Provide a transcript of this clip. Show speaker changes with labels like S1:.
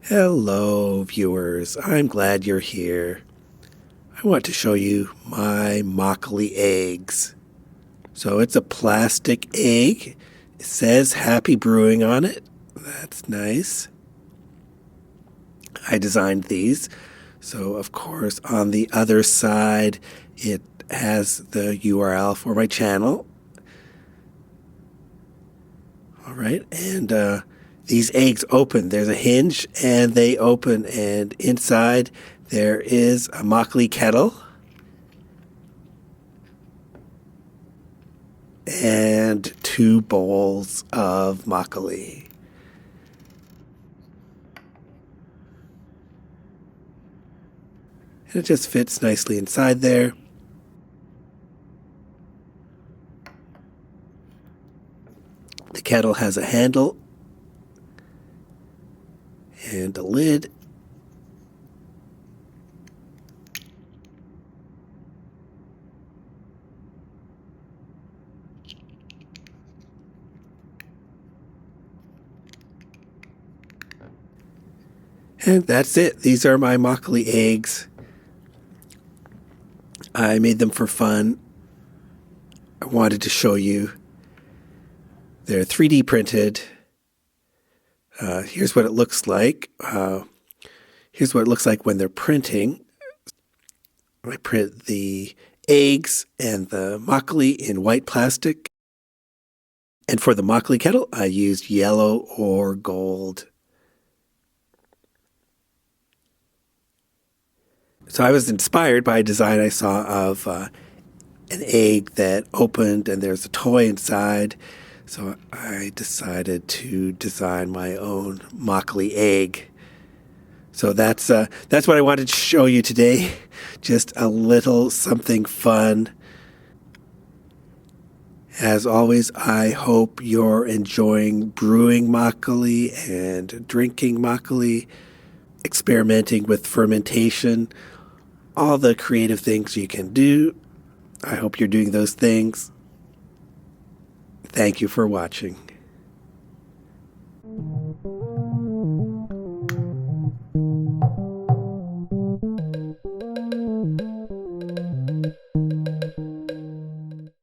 S1: Hello, viewers. I'm glad you're here. I want to show you my Makgeolli eggs. So it's a plastic egg. It says Happy Brewing on it. That's nice. I designed these. So, of course, on the other side, it has the URL for my channel. All right, and these eggs open. There's a hinge, and they open, and inside there is a Makgeolli kettle and 2 bowls of Makgeolli. And it just fits nicely inside there. The kettle has a handle and a lid. And that's it. These are my Makgeolli eggs. I made them for fun. I wanted to show you. They're 3D printed. Here's what it looks like. Here's what it looks like when they're printing. I print the eggs and the Makgeolli in white plastic. And for the Makgeolli kettle, I used yellow or gold. So I was inspired by a design I saw of an egg that opened and there's a toy inside. So I decided to design my own Makgeolli egg. So that's what I wanted to show you today. Just a little something fun. As always, I hope you're enjoying brewing Makgeolli and drinking Makgeolli, experimenting with fermentation, all the creative things you can do. I hope you're doing those things. Thank you for watching.